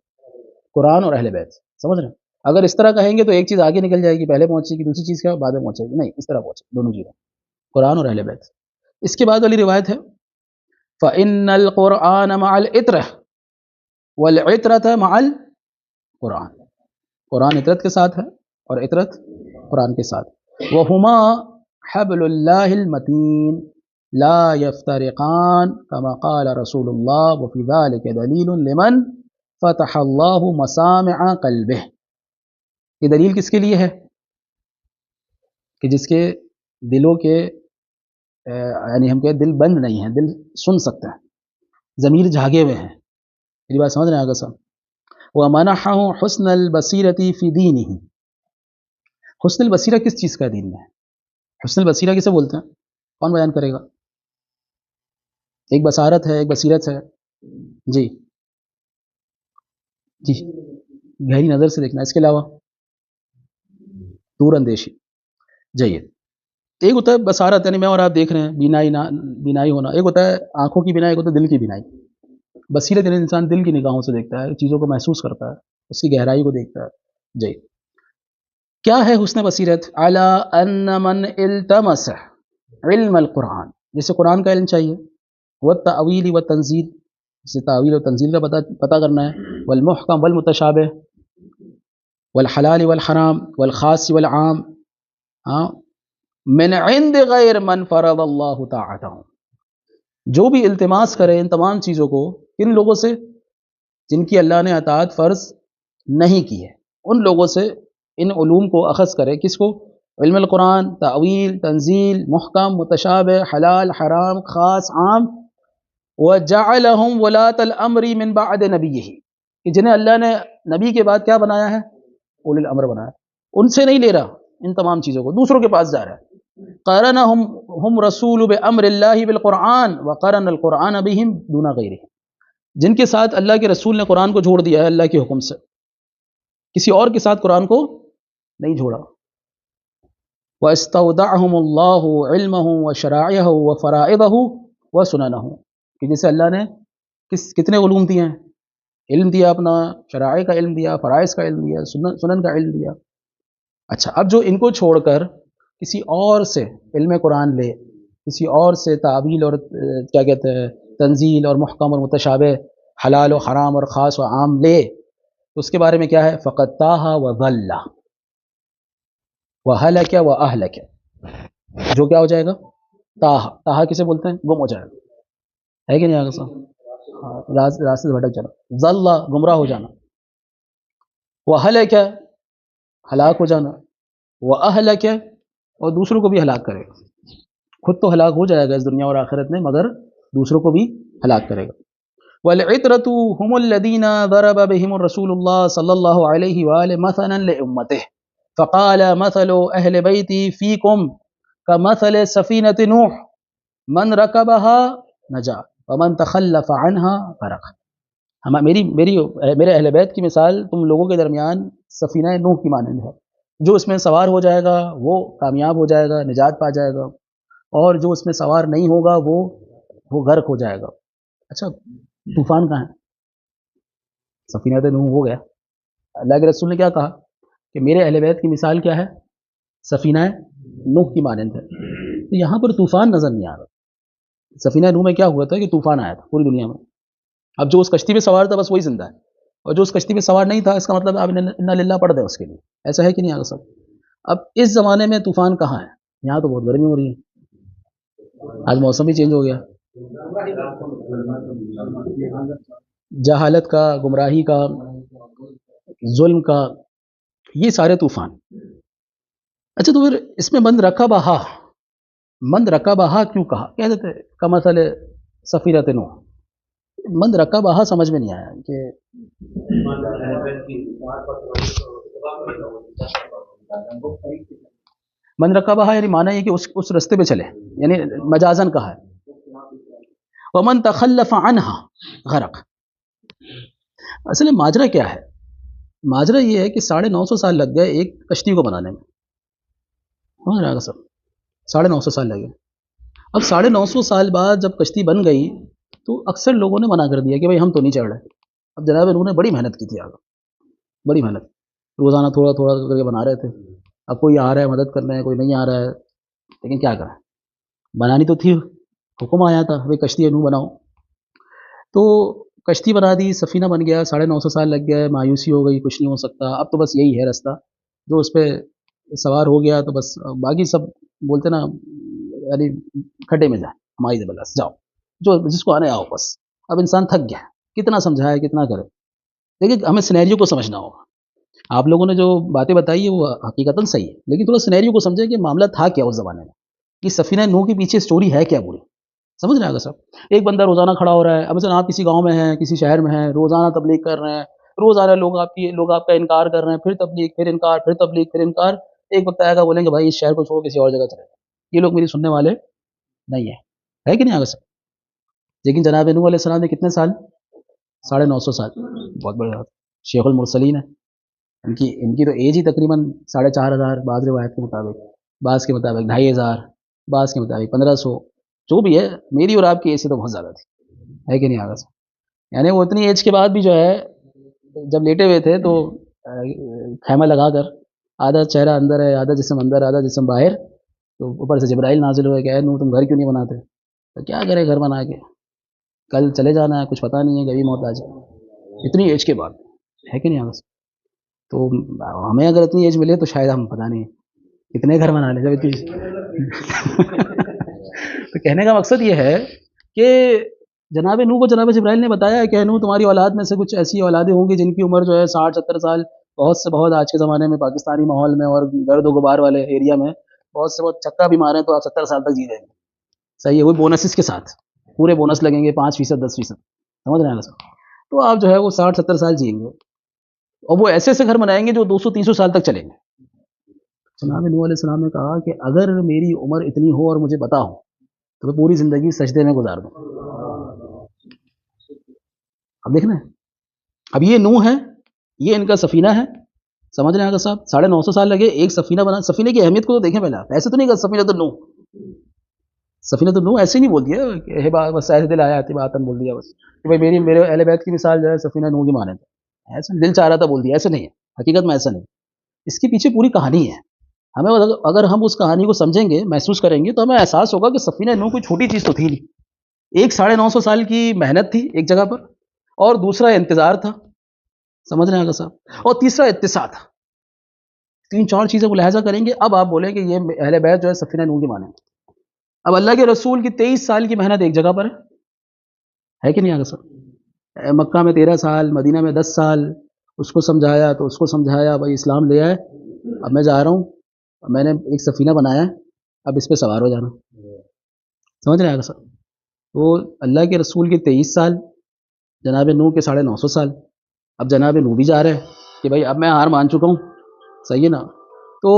قرآن اور اہل بیت، سمجھ رہے ہیں؟ اگر اس طرح کہیں گے تو ایک چیز آگے نکل جائے گی، پہلے پہنچے گی، دوسری چیز کیا بعد میں پہنچے گی، نہیں، اس طرح پہنچے دونوں چیزیں، قرآن اور اہل بیت۔ اس کے بعد والی روایت ہے فإن القرآن مع العطرة والعطرة مع القرآن، قرآن عطرت کے ساتھ ہے اور عطرت قرآن کے ساتھ۔ وہما حبل اللہ المتین لا یفترقان کما قال رسول اللہ وفی ذلک دلیل لمن فتح اللہ مسامع قلبہ، یہ دلیل کس کے لیے ہے؟ کہ جس کے دلوں کے یعنی ہم کہتے دل بند نہیں ہے، دل سن سکتے ہیں، ضمیر جھاگے ہوئے ہیں، میری بات سمجھ رہے ہیں آگے صاحب؟ وَمَنَحَهُ حُسْنَ الْبَصِيرَةِ فِي دِينِهِ، حسن البصیرہ کس چیز کا دین میں ہے؟ حسن البصیرہ کسے بولتے ہیں؟ کون بیان کرے گا؟ ایک بصارت ہے، ایک بصیرت ہے، جی جی، گہری نظر سے دیکھنا، اس کے علاوہ دور اندیشی، جید۔ ایک ہوتا ہے بصارت، یعنی میں اور آپ دیکھ رہے ہیں، بینائی ہونا، ایک ہوتا ہے آنکھوں کی بینائی، ایک ہوتا ہے دل کی بینائی۔ بصیرت یعنی انسان دل کی نگاہوں سے دیکھتا ہے، چیزوں کو محسوس کرتا ہے، اس کی گہرائی کو دیکھتا ہے، جی۔ کیا ہے حسن بصیرت؟ علی ان من التمس علم القرآن، جسے قرآن کا علم چاہیے، والتأویل والتنزیل، جسے تعویل و تنزیل کا پتہ کرنا ہے، والمحکم والمتشابہ، والحلال والحرام، والخاص والعام، من عند غیر من فرض اللہ طاعتہ، جو بھی التماس کرے ان تمام چیزوں کو کن لوگوں سے؟ جن کی اللہ نے اطاعت فرض نہیں کی ہے، ان لوگوں سے ان علوم کو اخذ کرے، کس کو؟ علم القرآن، تعویل، تنزیل، محکم، متشابہ، حلال، حرام، خاص، عام۔ وَجَعَلَهُمْ وَلَاةَ الْأَمْرِ مِنْ بَعْدِ نَبِيِّهِ، کہ جنہیں اللہ نے نبی کے بعد کیا بنایا ہے؟ اولی الامر بنایا، ان سے نہیں لے رہا ان تمام چیزوں کو، دوسروں کے پاس جا رہا ہے۔ قَرَنَهُمْ رَسُولُ بِأَمْرِ اللَّهِ بِالْقُرْآنِ وَقَرَنَ الْقُرْآنَ بِهِمْ دُونَ غَيْرِهِ، جن کے ساتھ اللہ کے رسول نے قرآن کو جوڑ دیا ہے اللہ کے حکم سے، کسی اور کے ساتھ قرآن کو نہیں جوڑا۔ وَاسْتَوْدَعَهُمُ اللَّهُ عِلْمَهُ وَشَرَائِعَهُ وَفَرَائِضَهُ وَسُنَنَهُ، کہ جسے اللہ نے کتنے علوم دیے ہیں؟ علم دیا اپنا، شرائع کا علم دیا، فرائض کا علم دیا، سنن کا علم دیا. اچھا اب جو ان کو چھوڑ کر کسی اور سے علم قرآن لے، کسی اور سے تعویل اور کیا کہتے ہیں تنزیل اور محکم اور متشابہ، حلال و حرام اور خاص و عام لے، تو اس کے بارے میں کیا ہے؟ فقط تاہ و ضل و ہلک و اہلک، جو کیا ہو جائے گا؟ تاہ کسے بولتے ہیں؟ گم ہو جائے گا، ہے کہ نہیں آگے صاحب؟ راستے سے بھٹک جانا. ضل گمراہ ہو جانا، وہ ہلک ہلاک ہو جانا، وہ اہلک اور دوسروں کو بھی ہلاک کرے گا. خود تو ہلاک ہو جائے گا اس دنیا اور آخرت میں، مگر دوسروں کو بھی ہلاک کرے گا. وَالْعِتْرَةُ هُمُ الَّذِينَ ضَرَبَ بِهِمُ الرَّسُولُ اللَّهِ صلی اللہ علیہ وآلہ مثلا لِأُمَّتِهِ فقال مثل أهل بيتي فيكم كمثل سفينة نوح من ركبها نجا ومن تخلف عنها غرق. میرے اہل بیت کی مثال تم لوگوں کے درمیان سفینہ نوح کی مانند ہے، جو اس میں سوار ہو جائے گا وہ کامیاب ہو جائے گا، نجات پا جائے گا، اور جو اس میں سوار نہیں ہوگا وہ غرق ہو جائے گا. اچھا طوفان کہاں ہے؟ سفینہ نوح ہو گیا. اللہ کے رسول نے کیا کہا کہ میرے اہل بیت کی مثال کیا ہے؟ سفینہ نوح کی مانند ہے. تو یہاں پر طوفان نظر نہیں آ رہا. سفینہ نوح میں کیا ہوا تھا کہ طوفان آیا تھا پوری دنیا میں. اب جو اس کشتی میں سوار تھا بس وہی زندہ ہے، اور جو اس کشتی میں سوار نہیں تھا اس کا مطلب آپ انا للہ پڑھ دیں اس کے لیے. ایسا ہے کہ نہیں آگے سب؟ اب اس زمانے میں طوفان کہاں ہے؟ یہاں تو بہت گرمی ہو رہی ہے، آج موسم بھی چینج ہو گیا. جہالت کا، گمراہی کا، ظلم کا، یہ سارے طوفان. اچھا تو پھر اس میں من رکبہا کیوں کہا؟ کہہ دیتے کمثل سفینۃ نوح. من رکبہا سمجھ میں نہیں آیا کہ من رکبہا یعنی معنی یہ کہ اس رستے پہ چلے، یعنی مجازن کہا ہے. ومن تخلف عنہا غرق. اصل میں ماجرا کیا ہے؟ ماجرا یہ ہے کہ 950 سال لگ گئے ایک کشتی کو بنانے میں. سمجھ رہا سب؟ 950 سال لگے. اب 950 سال بعد جب کشتی بن گئی تو اکثر لوگوں نے منع کر دیا کہ بھائی ہم تو نہیں چڑھ رہے. اب جناب انہوں نے بڑی محنت کی تھی، آگے بڑی محنت، روزانہ تھوڑا تھوڑا کر کے بنا رہے تھے. اب کوئی آ رہا ہے مدد کرنے ہے، کوئی نہیں آ رہا ہے، لیکن کیا کریں، بنانی تو تھی، حکم آیا تھا بھائی کشتی نوح بناؤ. تو کشتی بنا دی، سفینہ بن گیا. 950 سال لگ گئے، مایوسی ہو گئی، کچھ نہیں ہو سکتا. اب تو بس یہی ہے رستہ، جو اس پہ سوار ہو گیا تو بس باقی سب بولتے نا یعنی کھڈے میں جائیں ہماری بس جاؤ، جو جس کو آنے آؤ بس. اب انسان تھک گیا، کتنا سمجھائے کتنا کرے. دیکھیے ہمیں سینیریو کو سمجھنا ہوگا. آپ لوگوں نے جو باتیں بتائی ہے وہ حقیقتاً صحیح ہے، لیکن تھوڑا سینیریو کو سمجھیں کہ معاملہ تھا کیا اس زمانے میں، کہ سفینہ نوح کے پیچھے اسٹوری ہے کیا پوری. سمجھ رہے ہیں اگر سب؟ ایک بندہ روزانہ کھڑا ہو رہا ہے. اب مثلا آپ کسی گاؤں میں ہیں، کسی شہر میں ہیں، روزانہ تبلیغ کر رہے ہیں، روزانہ لوگ آپ کا انکار کر رہے ہیں، پھر تبلیغ، پھر انکار، پھر تبلیغ، پھر انکار. ایک وقت آئے گا بولیں گے بھائی اس شہر کو چھوڑ کسی اور جگہ چلے جائیں. یہ لوگ میری سننے والے نہیں ہیں، ہے کہ نہیں آگے سب؟ لیکن جناب نوح علیہ السلام نے کتنے سال؟ 950 سال. بہت بڑی بات. شیخ المرسلین ہے، ان کی تو ایج ہی تقریباً 4500، بعض روایت کے مطابق، بعض کے مطابق 2500، بعض کے مطابق 1500. جو بھی ہے میری اور آپ کی ایج سے تو بہت زیادہ تھی، ہے کہ نہیں آگے سے؟ یعنی وہ اتنی ایج کے بعد بھی جو ہے جب لیٹے ہوئے تھے تو خیمہ لگا کر آدھا چہرہ اندر ہے، آدھا جسم اندر، آدھا جسم باہر، تو اوپر سے جبرائیل نازل ہوئے کہ اے نوح تم گھر کیوں نہیں بناتے؟ تو کیا کرے گھر بنا کے، کل چلے جانا ہے، کچھ پتہ نہیں ہے، کبھی موت آ جائے. اتنی ایج کے بعد، ہے کہ نہیں آگے سے؟ تو ہمیں اگر اتنی ایج ملے تو شاید ہم پتہ نہیں کتنے گھر بنا لیں جب اتنی. تو کہنے کا مقصد یہ ہے کہ جناب نوح کو جناب جبرائیل نے بتایا کہ نوح تمہاری اولاد میں سے کچھ ایسی اولادیں ہوں گی جن کی عمر جو ہے 60-70 سال، بہت سے بہت آج کے زمانے میں پاکستانی ماحول میں اور گرد و غبار والے ایریا میں بہت سے بہت چکا بھی ماریں تو آپ 70 سال تک جی رہے ہیں. صحیح ہے، وہی بونسز کے ساتھ، پورے بونس لگیں گے 5%، 10%. سمجھ رہے ہیں نا؟ تو آپ جو ہے وہ 60-70 سال جئیں گے، اور وہ ایسے ایسے گھر بنائیں گے جو 200-300 سال تک چلیں گے. جناب نوح علیہ السلام نے کہا کہ اگر میری عمر اتنی ہو اور مجھے پتا ہو تو میں پوری زندگی سجدے میں گزار دوں. اب دیکھنا ہے، اب یہ نوح ہے، یہ ان کا سفینہ ہے. سمجھ رہے ہیں اگر صاحب؟ 950 سال لگے ایک سفینہ بنا. سفینے کی اہمیت کو تو دیکھیں پہلے آپ. ایسے تو نہیں کہ سفینہ تو نوح سفینہ تو نوح ایسے نہیں بول دیا کہ بس ایسے دل آیا باتن بول دیا بس کہ بھائی میرے اہل بیت کی مثال جو ہے سفینہ نوح کی مانند ہے، ایسا دل چاہ رہا تھا بول دیا، ایسا نہیں ہے، حقیقت میں ایسا نہیں، اس کے پیچھے پوری کہانی ہے. ہمیں اگر ہم اس کہانی کو سمجھیں گے، محسوس کریں گے، تو ہمیں احساس ہوگا کہ سفینہ نوح کوئی چھوٹی چیز تو تھی نہیں. ایک 950 سال کی محنت تھی ایک جگہ پر، اور دوسرا انتظار تھا، سمجھ رہے ہیں آگا صاحب، اور تیسرا اتساع تھا. 3-4 چیزیں ملاحظہ کریں گے، اب آپ بولیں کہ یہ اہل بیت جو ہے سفینہ نوح کی مانند. اب اللہ کے رسول کی 23 سال کی محنت ایک جگہ پر ہے کہ نہیں آگا صاحب؟ مکہ میں 13 سال، مدینہ میں 10 سال، اس کو سمجھایا تو اس کو سمجھایا، بھائی اسلام لے آئے، اب میں جا رہا ہوں، میں نے ایک سفینہ بنایا ہے، اب اس پہ سوار ہو جانا. سمجھ رہے ہیں آگا صاحب؟ تو اللہ کے رسول کے 23 سال، جناب نوح کے 950 سال، اب جناب نوح بھی جا رہے ہیں کہ بھائی اب میں ہار مان چکا ہوں، صحیح ہے نا. تو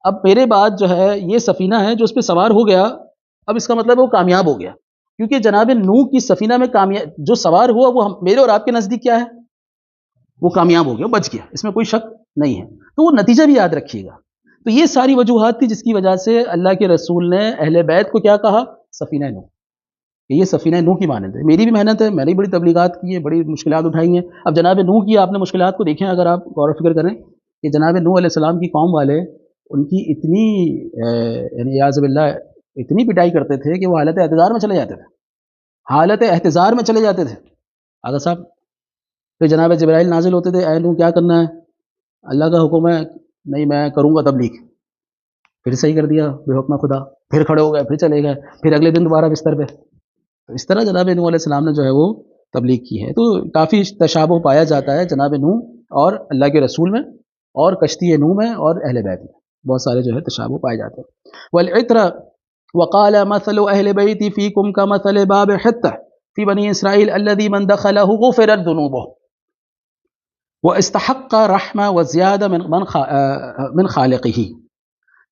اب میرے بعد جو ہے یہ سفینہ ہے جو اس پہ سوار ہو گیا، اب اس کا مطلب ہے وہ کامیاب ہو گیا، کیونکہ جناب نوح کی سفینہ میں جو سوار ہوا وہ میرے اور آپ کے نزدیک کیا ہے؟ وہ کامیاب ہو گیا، بچ گیا، اس میں کوئی شک نہیں ہے. تو وہ نتیجہ بھی یاد رکھیے گا. تو یہ ساری وجوہات تھی جس کی وجہ سے اللہ کے رسول نے اہل بیت کو کیا کہا؟ سفینہ نوح، کہ یہ سفینہ نوح کی مانند ہے. میری بھی محنت ہے، میں نے بڑی تبلیغات کی ہے، بڑی مشکلات اٹھائی ہیں. اب جناب نوح کی آپ نے مشکلات کو دیکھیں، اگر آپ غور و فکر کریں کہ جناب نوح علیہ السلام کی قوم والے ان کی اتنی یعنی یاذ باللہ اتنی پٹائی کرتے تھے کہ وہ حالت احتضار میں چلے جاتے تھے، حالت احتضار میں چلے جاتے تھے آغا صاحب. پھر جناب جبرائیل نازل ہوتے تھے، اے نوح کیا کرنا ہے؟ اللہ کا حکم ہے، نہیں میں کروں گا تبلیغ. پھر صحیح کر دیا بے حکم خدا، پھر کھڑے ہو گئے، پھر چلے گئے، پھر اگلے دن دوبارہ بستر پہ. تو اس طرح جناب نوح علیہ السلام نے جو ہے وہ تبلیغ کی ہے. تو کافی تشابہ پایا جاتا ہے جناب نوح اور اللہ کے رسول میں، اور کشتی نوح میں اور اہل بیت میں بہت سارے جو ہے تشابہ پائے جاتے ہیں. والعطر وقال مثل اہل بیتی فیکم کمثل باب حتہ فی بنی اسرائیل الذی من دخلہ غفرت ذنوبہ واستحق رحمہ وزیادہ من خالقہ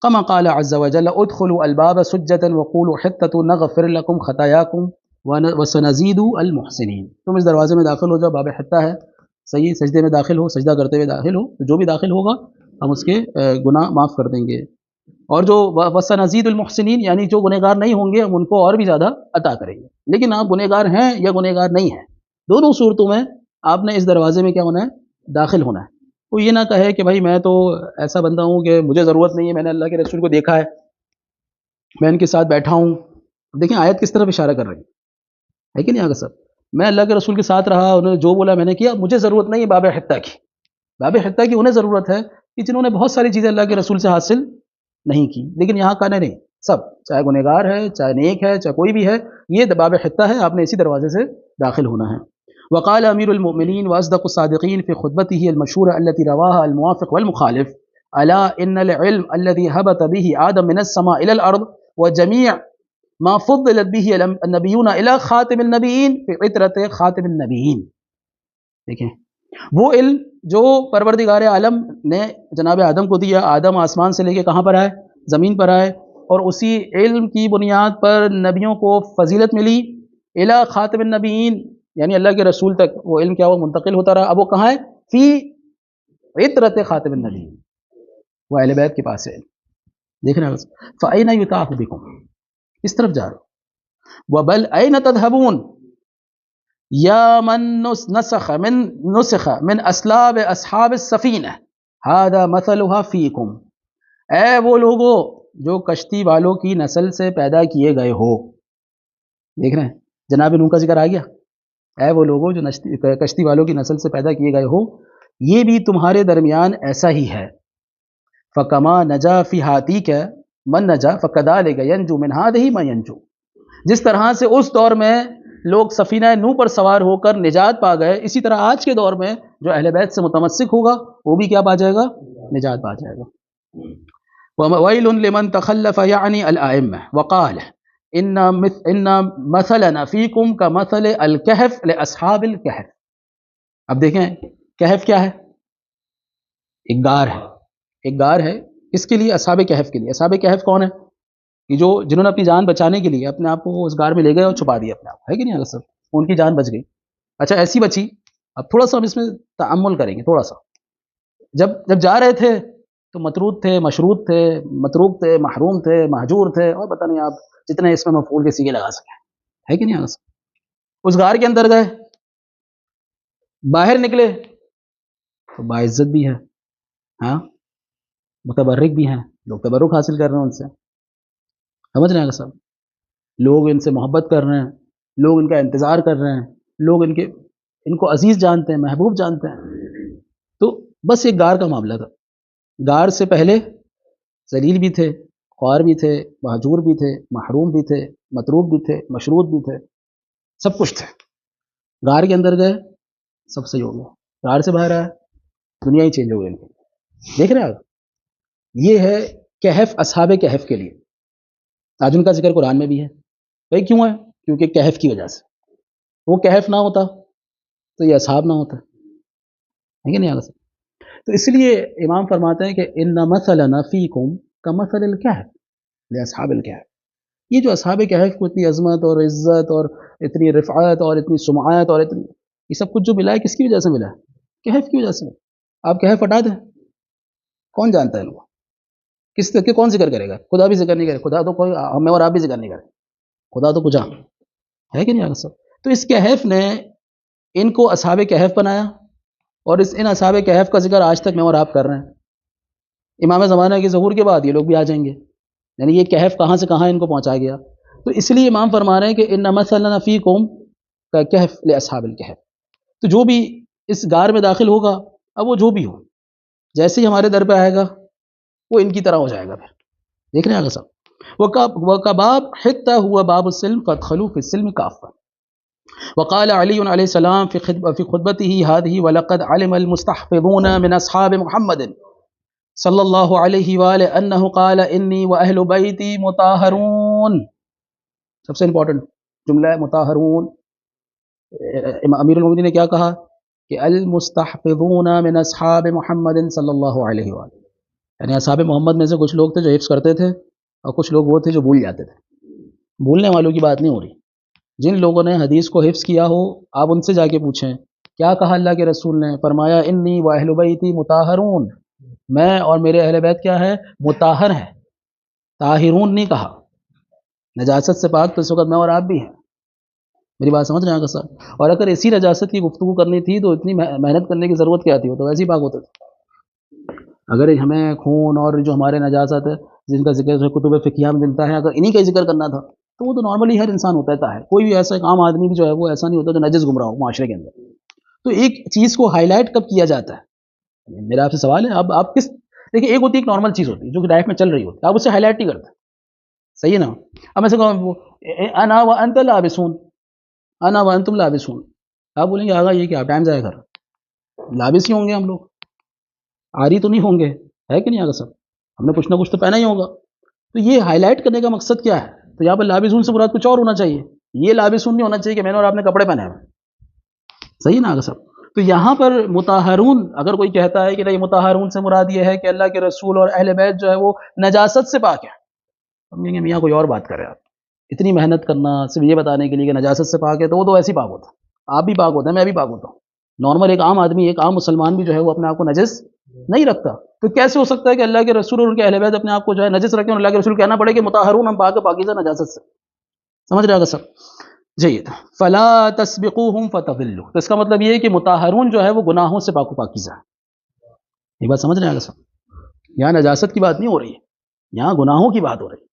كما قال عز وجل ادخلوا الباب سجدا وقولوا حطة نغفر لكم خطاياكم وسنزيد المحسنين. تم اس دروازے میں داخل ہو جاؤ، باب حطہ ہے، صحیح، سجدے میں داخل ہو، سجدہ کرتے ہوئے داخل ہو، جو بھی داخل ہوگا ہم اس کے گناہ معاف کر دیں گے، اور جو وسنزيد المحسنین یعنی جو گنہگار نہیں ہوں گے ہم ان کو اور بھی زیادہ عطا کریں گے. لیکن آپ گنہگار ہیں یا گنہگار نہیں ہیں، دونوں صورتوں میں آپ نے اس دروازے میں کیا ہونا ہے؟ داخل ہونا ہے. وہ یہ نہ کہے کہ بھائی میں تو ایسا بندہ ہوں کہ مجھے ضرورت نہیں ہے، میں نے اللہ کے رسول کو دیکھا ہے، میں ان کے ساتھ بیٹھا ہوں. دیکھیں آیت کس طرف اشارہ کر رہی ہے کہ نہیں آگا صاحب؟ میں اللہ کے رسول کے ساتھ رہا، انہوں نے جو بولا میں نے کیا، مجھے ضرورت نہیں ہے باب حطہ کی. باب حطہ کی انہیں ضرورت ہے کہ جنہوں نے بہت ساری چیزیں اللہ کے رسول سے حاصل نہیں کی. لیکن یہاں کا نہیں، سب چاہے گنہگار ہے، چاہے نیک ہے، چاہے کوئی بھی ہے، یہ باب حطہ ہے، آپ نے اسی دروازے سے داخل ہونا ہے. وقال امیر المؤمنین واصدق الصادقین فی خطبته المشهورة التي رواها الموافق والمخالف الا ان العلم الذي هبط به آدم من السماء الى الارض وجميع ما فضلت به النبیون الى خاتم النبیین فی عطرة خاتم النبیین. دیکھیں وہ علم جو پروردگار عالم نے جناب آدم کو دیا، آدم آسمان سے لے کے کہاں پر آئے؟ زمین پر آئے، اور اسی علم کی بنیاد پر نبیوں کو فضیلت ملی، الى خاتم النبیین یعنی اللہ کے رسول تک وہ علم کیا وہ منتقل ہوتا رہا. اب وہ کہاں ہے؟ فی عطرت خاتم النبی، وہ اہل بیت کے پاس ہے. دیکھ رہے ہیں فَأَيْنَ يُتَاخُ بِكُمْ، اس طرف جا رہا. وَبَلْ أَيْنَ تَذْهَبُونَ يَا مَن نُسِخَ مِنْ أَسْلَابِ أَصْحَابِ السَّفِينَةِ هَذَا مَثَلُهَا فِيكُمْ. اے وہ لوگوں جو کشتی والوں کی نسل سے پیدا کیے گئے ہو. دیکھ رہے ہیں جناب نوح کا ذکر آ گیا. اے وہ لوگوں جو کشتی والوں کی نسل سے پیدا کیے گئے ہو، یہ بھی تمہارے درمیان ایسا ہی ہے. فَكَمَا نَجَا فِي هَاتِيكَ مَن نَجَا فَكَذَلِكَ يَنْجُو مِنْ هَٰذِهِ مَن يَنْجُو. جس طرح سے اس دور میں لوگ سفینہ نوح پر سوار ہو کر نجات پا گئے، اسی طرح آج کے دور میں جو اہل بیت سے متمسک ہوگا وہ بھی کیا پا جائے گا؟ نجات پا جائے گا. وَوَيْلٌ لِمَن تَخَلَّفَ يَعْنِي الْأَئِمَّةِ وَقَالَ ان مثلنا فیکم کمثل الکہف لاصحاب الکہف. اب دیکھیں کہف کیا ہے؟ ایک غار ہے، ایک غار ہے اس کے لیے، اصحاب کہف کے لیے. اصحاب کہف کون ہے؟ کہ جنہوں نے اپنی جان بچانے کے لیے اپنے آپ کو اس غار میں لے گئے اور چھپا دیا اپنے آپ، ہے کہ نہیں سر؟ ان کی جان بچ گئی. اچھا ایسی بچی. اب تھوڑا سا ہم اس میں تأمل کریں گے تھوڑا سا. جب جا رہے تھے تو مطرود تھے، مشرود تھے، متروک تھے، محروم تھے، مہجور تھے، اور پتہ نہیں آپ جتنے اس میں مفعول کے سیغے لگا سکیں، ہے کہ نہیں آگے سے؟ اس غار کے اندر گئے، باہر نکلے تو باعزت بھی ہے، ہاں متبرک بھی ہیں، لوگ تبرک حاصل کر رہے ہیں ان سے، سمجھ رہے ہیں صاحب، لوگ ان سے محبت کر رہے ہیں، لوگ ان کا انتظار کر رہے ہیں، لوگ ان کو عزیز جانتے ہیں، محبوب جانتے ہیں۔ تو بس ایک غار کا معاملہ تھا، غار سے پہلے ذلیل بھی تھے، خوار بھی تھے، مہجور بھی تھے، محروم بھی تھے، مطروب بھی تھے، مشرود بھی تھے، سب کچھ تھے۔ غار کے اندر گئے، سب صحیح ہو گیا، غار سے باہر آیا، دنیا ہی چینج ہو گئی ان کی۔ دیکھ رہے ہیں آپ، یہ ہے کہف، اصحاب کہف کے لیے آج ان کا ذکر قرآن میں بھی ہے۔ بھائی کیوں ہے؟ کیونکہ کہف کی وجہ سے، وہ کہف نہ ہوتا تو یہ اصحاب نہ ہوتا، ہے کہ نہیں آگے سے؟ تو اس لیے امام فرماتے ہیں کہ ان مثلنا فیکم کمثل الکہف لاصحاب الکہف، یہ جو اصحاب کہف کو اتنی عظمت اور عزت اور اتنی رفعت اور اتنی سمعت اور اتنی یہ سب کچھ جو ملا ہے، کس کی وجہ سے ملا ہے؟ کہف کی وجہ سے۔ آپ کہف ہٹا دیں، کون جانتا ہے ان کو؟ کس کے کون ذکر کرے گا؟ خدا بھی ذکر نہیں کرے، خدا تو کوئی ہمیں اور آپ بھی ذکر نہیں کریں، خدا تو کچھ ہے کہ نہیں آگے سب؟ تو اس کہف نے ان کو اصحاب کہف بنایا، اور ان اصحاب کہف کا ذکر آج تک میں اور آپ کر رہے ہیں۔ امام زمانہ کے ظہور کے بعد یہ لوگ بھی آ جائیں گے، یعنی یہ کہف کہاں سے کہاں ان کو پہنچا گیا۔ تو اس لیے امام فرما رہے ہیں کہ ان مثلنا فیکم کہف لاصحاب الکہف، تو جو بھی اس غار میں داخل ہوگا، اب وہ جو بھی ہو، جیسے ہی ہمارے در پہ آئے گا وہ ان کی طرح ہو جائے گا۔ پھر دیکھ رہے ہیں آگے صاحب، وَكَبَابْ حِتَّى هُوَ بَابُ السِّلْمِ فَادْخُلُوا فِي السِّلْمِ كَافَّةً وقال علي عليه السلام في خطبته هذه ولقد علم المستحفظون من أصحاب محمد صلی اللہ علیہ وآلہ انہ قال انی واہل بیتی مطہرون، سب سے امپورٹنٹ جملہ ہے مطہرون۔ امیر المومنین نے کیا کہا کہ المستحفظون من اصحاب محمد صلی اللہ علیہ وآلہ، یعنی اصحاب محمد میں سے کچھ لوگ تھے جو حفظ کرتے تھے، اور کچھ لوگ وہ تھے جو بھول جاتے تھے۔ بھولنے والوں کی بات نہیں ہو رہی، جن لوگوں نے حدیث کو حفظ کیا ہو آپ ان سے جا کے پوچھیں کیا کہا اللہ کے رسول نے، فرمایا انی واہل بیتی مطہرون، میں اور میرے اہل بیت کیا ہے؟ مطہر ہیں، طاہرون نہیں کہا۔ نجاست سے پاک تو اس وقت میں اور آپ بھی ہیں، میری بات سمجھ رہے ہیں صاحب؟ اور اگر اسی نجاست کی گفتگو کرنی تھی تو اتنی محنت کرنے کی ضرورت کیا تھی، وہ تو ویسے ہی پاک ہوتے تھے۔ اگر ہمیں خون اور جو ہمارے نجاست ہے جن کا ذکر کتب فقہیہ میں ملتا ہے، اگر انہی کا ذکر کرنا تھا تو وہ تو نارملی ہر انسان ہوتا ہے، کوئی بھی ایسا عام آدمی بھی جو ہے وہ ایسا نہیں ہوتا جو نجس گمراہ ہو معاشرے کے اندر۔ تو ایک چیز کو ہائی لائٹ کب کیا جاتا ہے؟ میرا آپ سے سوال ہے، اب آپ کس، دیکھیے ایک ہوتی ہے ایک نارمل چیز ہوتی ہے جو کہ لائف میں چل رہی ہوتی ہے، آپ اسے ہائی لائٹ نہیں کرتے، صحیح ہے نا؟ اب میں سے کہوں انا وانت لابسون، انا وانتم لابسون، آپ بولیں گے آگا یہ کیا ٹائم ضائع کر، لابس ہی ہوں گے ہم لوگ، آری تو نہیں ہوں گے، ہے کہ نہیں آگا سب؟ ہم نے کچھ نہ کچھ تو پہنا ہی ہوگا۔ تو یہ ہائی لائٹ کرنے کا مقصد کیا ہے؟ تو یہاں پر لابسون سے مراد کچھ اور ہونا چاہیے، یہ لابسون نہیں ہونا چاہیے کہ میں نے اور آپ نے کپڑے پہنے ہوئے، صحیح ہے نا آگا سب؟ تو یہاں پر مطہرون اگر کوئی کہتا ہے کہ نہیں مطہرون سے مراد یہ ہے کہ اللہ کے رسول اور اہل بیت جو ہے وہ نجاست سے پاک ہے، ہم کہیں گے میاں کوئی اور بات کرے، آپ اتنی محنت کرنا صرف یہ بتانے کے لیے کہ نجاست سے پاک ہے، تو وہ تو ایسے ہی پاک ہوتا ہے، آپ بھی پاک ہوتے ہیں، میں بھی پاک ہوتا ہوں، نارمل ایک عام آدمی، ایک عام مسلمان بھی جو ہے وہ اپنے آپ کو نجس نہیں رکھتا۔ تو کیسے ہو سکتا ہے کہ اللہ کے رسول اور ان کے اہل بیت اپنے آپ کو جو ہے نجس رکھیں اور اللہ کے رسول کہنا پڑے کہ مطہرون ہم پاک پاکیزہ نجاست سے؟ سمجھ رہے گا سب؟ جید فلا تسبقوہم فتضلوا، تو اس کا مطلب یہ ہے کہ مطہرون جو ہے وہ گناہوں سے پاک و پاکیزہ ہے۔ یہ بات سمجھ رہے ہیں سب؟ یہاں نجاست کی بات نہیں ہو رہی ہے، یہاں گناہوں کی بات ہو رہی ہے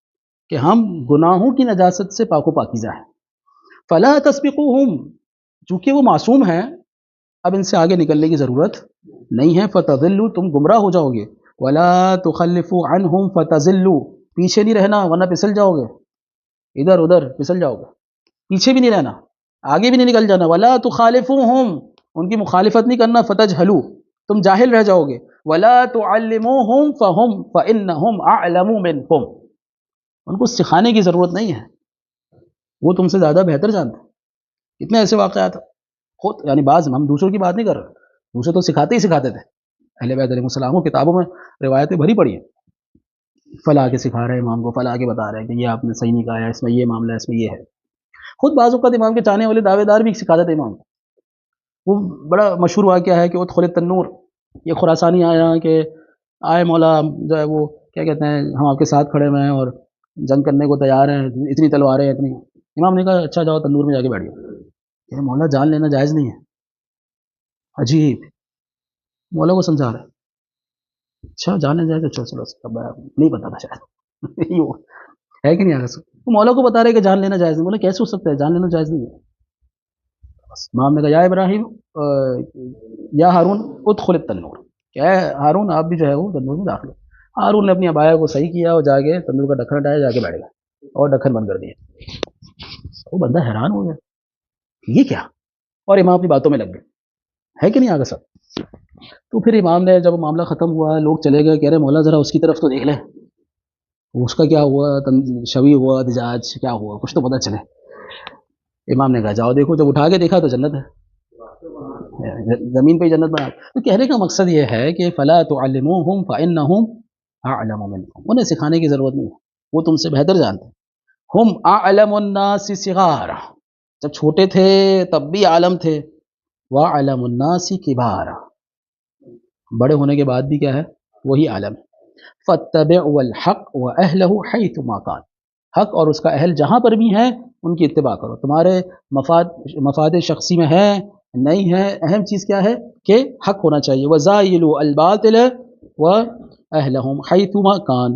کہ ہم گناہوں کی نجاست سے پاک و پاکیزہ ہیں۔ فلا تسبقوہم، چونکہ وہ معصوم ہیں اب ان سے آگے نکلنے کی ضرورت نہیں ہے، فتضلوا، تم گمراہ ہو جاؤ گے، ولا تخلفوا عنہم فتضلوا، پیچھے نہیں رہنا ورنہ پھسل جاؤ گے، ادھر ادھر پھسل جاؤ گے، پیچھے بھی نہیں رہنا، آگے بھی نہیں نکل جانا، ولا تخالفوہم، ان کی مخالفت نہیں کرنا، فتجہلوا، تم جاہل رہ جاؤ گے، ولا تعلموہم فانہم اعلم منکم، ان کو سکھانے کی ضرورت نہیں ہے، وہ تم سے زیادہ بہتر جانتے ہیں۔ اتنے ایسے واقعات خود، یعنی بعض ہم دوسروں کی بات نہیں کر رہے، دوسرے تو سکھاتے ہی سکھاتے تھے، اہل بیت علیہ السلام کو کتابوں میں روایتیں بھری پڑی ہیں، فلاں کے سکھا رہے ہیں امام کو، فلاں کے بتا رہے ہیں کہ یہ آپ نے صحیح نہیں کہا ہے، اس میں یہ معاملہ ہے، اس میں یہ ہے۔ خود بعض اوقات امام کے چاہنے والے دعوے دار بھی سکھاتے تھے امام کو۔ وہ بڑا مشہور واقعہ ہے کہ ادخل التنور، یہ خراسانی آیا کہ آئے مولا جو ہے وہ کیا کہتے ہیں ہم آپ کے ساتھ کھڑے ہوئے ہیں اور جنگ کرنے کو تیار ہیں، اتنی تلواریں ہیں اتنی. امام نے کہا اچھا جاؤ تندور میں جا کے بیٹھ جاؤ. کہ مولا جان لینا جائز نہیں ہے. عجیب، مولا کو سمجھا رہا ہے. اچھا جان لینا جائز، اچھا چلو نہیں پتا تھا شاید یہ ہے کہ نہیں آگے سے. مولا کو بتا رہے کہ جان لینا جائز نہیں. مولا کیسے ہو سکتا ہے، جان لینا جائز نہیں ہے. بس امام نے کہا یا ابراہیم یا ہارون ادخل التنور، کیا ہے ہارون آپ بھی جو ہے وہ تندور میں داخل ہو. ہارون نے اپنی ابایا کو صحیح کیا اور جا کے تندور کا ڈھکن ہٹایا، جا کے بیٹھ گیا اور ڈھکن بند کر دیا. وہ بندہ حیران ہو گیا یہ کیا، اور امام اپنی باتوں میں لگ گئے. ہے کہ نہیں آگے سب. تو پھر امام نے جب معاملہ ختم ہوا لوگ چلے گئے، کہہ رہے مولا ذرا اس کی طرف تو دیکھ لیں، اس کا کیا ہوا، شوی ہوا دجاج کیا ہوا، کچھ تو پتہ چلے. امام نے کہا جاؤ دیکھو. جب اٹھا کے دیکھا تو جنت ہے، زمین پہ جنت بنا. تو کہنے کا مقصد یہ ہے کہ فلا تعلموہم فانہم اعلم منکم، انہیں سکھانے کی ضرورت نہیں ہے، وہ تم سے بہتر جانتے ہیں. ہم اعلم الناس صغارا، جب چھوٹے تھے تب بھی عالم تھے. واعلم الناس کبارا، بڑے ہونے کے بعد بھی کیا ہے، وہی عالم ہے. فاتبعوا الحق واہلہ حیث ما کان، حق اور اس کا اہل جہاں پر بھی ہیں ان کی اتباع کرو. تمہارے مفاد شخصی میں ہے نہیں ہے، اہم چیز کیا ہے کہ حق ہونا چاہیے. وزائلوا الباطل واہلہم حیث ما کان.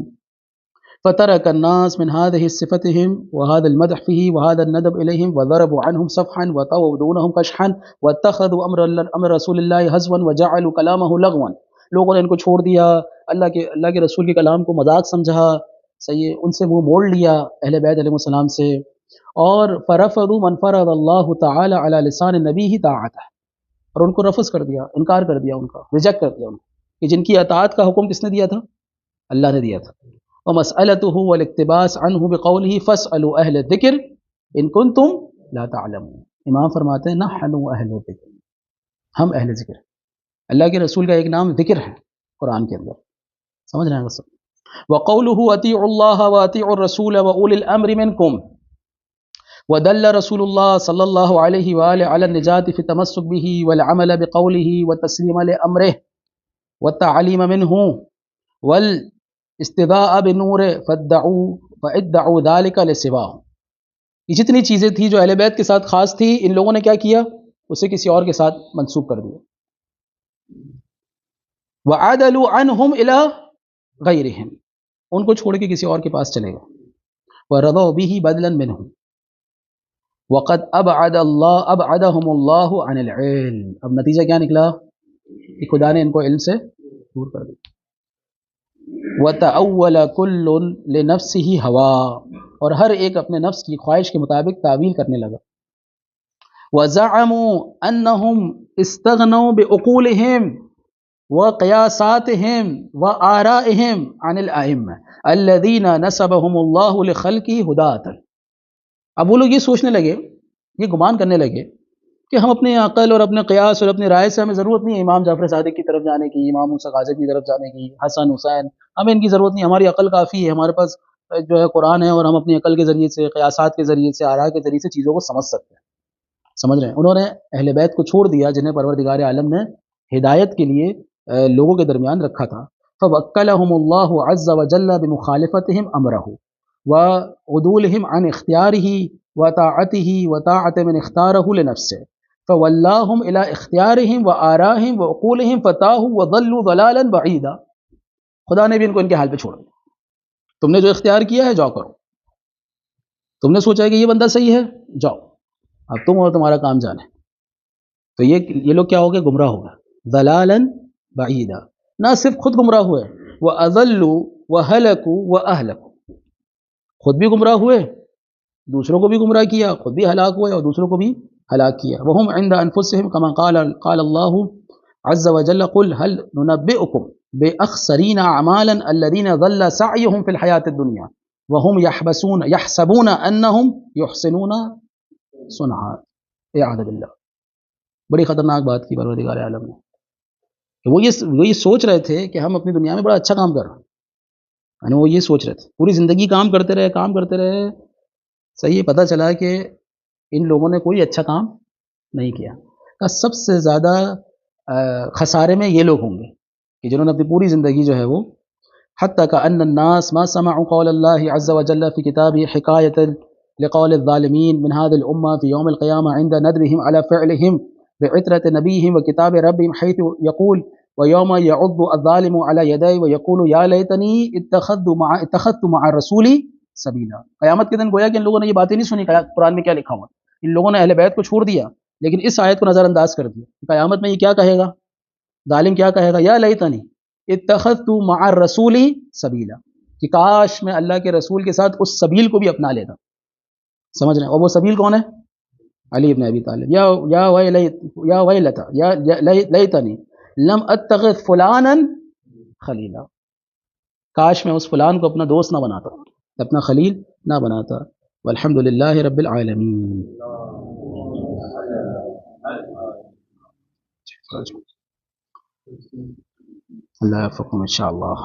فترك الناس من هذه صفتهم وهذا المدح فيه وهذا الندب إليهم وضربوا عنهم صفحا وطووا دونهم كشحا واتخذوا أمر رسول الله هزوا وجعلوا كلامه لغوا. لوگوں نے ان کو چھوڑ دیا، اللہ کے رسول کے کلام کو مذاق سمجھا، صحیح ان سے وہ موڑ لیا اہل بیت علیہ السلام سے. اور فرفضوا من فرض اللہ تعالی علی لسان نبیہ طاعته، اور ان کو رفض کر دیا، انکار کر دیا، ان کا ریجیکٹ کر دیا ان کو، کہ جن کی اطاعت کا حکم کس نے دیا تھا، اللہ نے دیا تھا. ومسألته والاقتباس عنه بقوله فاسألوا أهل الذکر ان کنتم لا تعلمون. امام فرماتے ہیں نحن اہل الذکر، ہم اہل ذکر. اللہ کے رسول کا ایک نام ذکر ہے قرآن کے اندر، سمجھ رہے ہیں بس. وقوله اطیعوا اللہ واطیعوا الرسول واولی الامر منکم. ودل رسول اللہ صلی اللہ علیہ وآلہ علی النجاة في التمسك به والعمل بقوله والتسلیم لأمره والتعلیم منه استداء بنور فادعوا ذلك لسواهم. یہ جتنی چیزیں تھیں جو اہل بیت کے ساتھ خاص تھی، ان لوگوں نے کیا کیا، اسے کسی اور کے ساتھ منسوب کر دیا. وعدلوا عنهم الى غیرهم، ان کو چھوڑ کے کسی اور کے پاس چلے گئے. ورضوا به بدلا منهم وقد ابعدهم اللہ عن العلم. اب نتیجہ کیا نکلا کہ خدا نے ان کو علم سے دور کر دیا. وَتَأَوَّلَ كُلٌّ لِنَفْسِهِ هَوَا، اور ہر ایک اپنے نفس کی خواہش کے مطابق تعویل کرنے لگا. وَزَعَمُوا أَنَّهُمْ اسْتَغْنَوْا بِعُقُولِهِمْ وَقِيَاسَاتِهِمْ وَآرَائِهِمْ عَنِ الْأَئِمَّةِ الَّذِينَ نَسَبَهُمُ اللَّهُ لِخَلْقِهِ هُدَاةً. اب وہ لوگ یہ سوچنے لگے، یہ گمان کرنے لگے کہ ہم اپنے عقل اور اپنے قیاس اور اپنے رائے سے ہمیں ضرورت نہیں ہے امام جعفر صادق کی طرف جانے کی، امام موسیٰ کاظم کی طرف جانے کی، حسن حسین، ہمیں ان کی ضرورت نہیں، ہماری عقل کافی ہے، ہمارے پاس جو ہے قرآن ہے اور ہم اپنی عقل کے ذریعے سے، قیاسات کے ذریعے سے، آراء کے ذریعے سے چیزوں کو سمجھ سکتے ہیں. سمجھ رہے ہیں. انہوں نے اہل بیت کو چھوڑ دیا جنہیں پروردگار عالم نے ہدایت کے لیے لوگوں کے درمیان رکھا تھا. فوکلہم اللہ عز وجل بمخالفتہم امرہ وعدولہم عن اختیارہ وطاعتہ من اختارہ لنفسہ فولاہم الی اختیارہم وآرائہم وعقولہم فتاہوا وضلوا ضلالا بعیدا. خدا نے بھی ان کو ان کے حال پہ چھوڑ دیا. تم نے جو اختیار کیا ہے جاؤ کرو، تم نے سوچا ہے کہ یہ بندہ صحیح ہے، جاؤ، اب تم اور تمہارا کام جانے. تو یہ لوگ کیا ہو گئے، گمراہ ہو گئے. ضلالا بعیدا، نہ صرف خود گمراہ ہوئے، وَأَضَلُّوا وَهَلَكُوا وَأَهْلَكُوا، خود بھی گمراہ ہوئے، دوسروں کو بھی گمراہ کیا، خود بھی ہلاک ہوئے اور دوسروں کو بھی ہلاک کیا. وَهُمْ عِنْدَ أَنفُسِهِمْ كَمَا قال اللَّهُ عز وجل قُلْ هَلْ نُنَبِّئُكُمْ بِأَخْسَرِينَ أَعْمَالًا الَّذِينَ ضَلَّ سَعْيُهُمْ فِي الْحَيَاةِ الدُّنْيَا وَهُمْ يَحْسَبُونَ أَنَّهُمْ يُحْسِنُونَ صُنْعًا. اعاذ باللہ. بڑی خطرناک بات کی پروردگار عالم نے کہ وہ یہ سوچ رہے تھے کہ ہم اپنی دنیا میں بڑا اچھا کام کر رہے ہیں، یعنی وہ یہ سوچ رہے تھے، پوری زندگی کام کرتے رہے، صحیح پتہ چلا کہ ان لوگوں نے کوئی اچھا کام نہیں کیا. سب سے زیادہ خسارے میں یہ لوگ ہوں گے کہ جنہوں نے اپنی پوری زندگی جو ہے وہ حتى كأن الناس ما سمعوا قول الله عز وجل في كتابه حكاية لقول الظالمين من هذه الأمة في يوم القيامة عند ندبهم على فعلهم بعترة نبيهم وكتاب ربهم حيث يقول ويوم يعض الظالم على يديه ويقول يا ليتني اتخذت مع الرسول سبیلا. قیامت کے دن گویا کہ ان لوگوں نے یہ باتیں نہیں سنی قرآن میں کیا لکھا ہوا، ان لوگوں نے اہل بیت کو چھوڑ دیا لیکن اس آیت کو نظر انداز کر دیا. قیامت میں یہ کیا کہے گا، ظالم کیا کہے گا، یا لیتنی اتخذت مع الرسول سبیلا، کہ کاش میں اللہ کے رسول کے ساتھ اس سبیل کو بھی اپنا لیتا. سمجھ رہے ہیں؟ اور وہ سبیل کون ہے؟ علی ابن ابی طالب. یا ویلتا یا لیتنی لم اتخذ فلانا خلیلا، کاش میں اس فلان کو اپنا دوست نہ بناتا، اپنا خلیل نہ بناتا. والحمد للہ رب العالمین. اللہ یوفقکم ان شاء اللہ.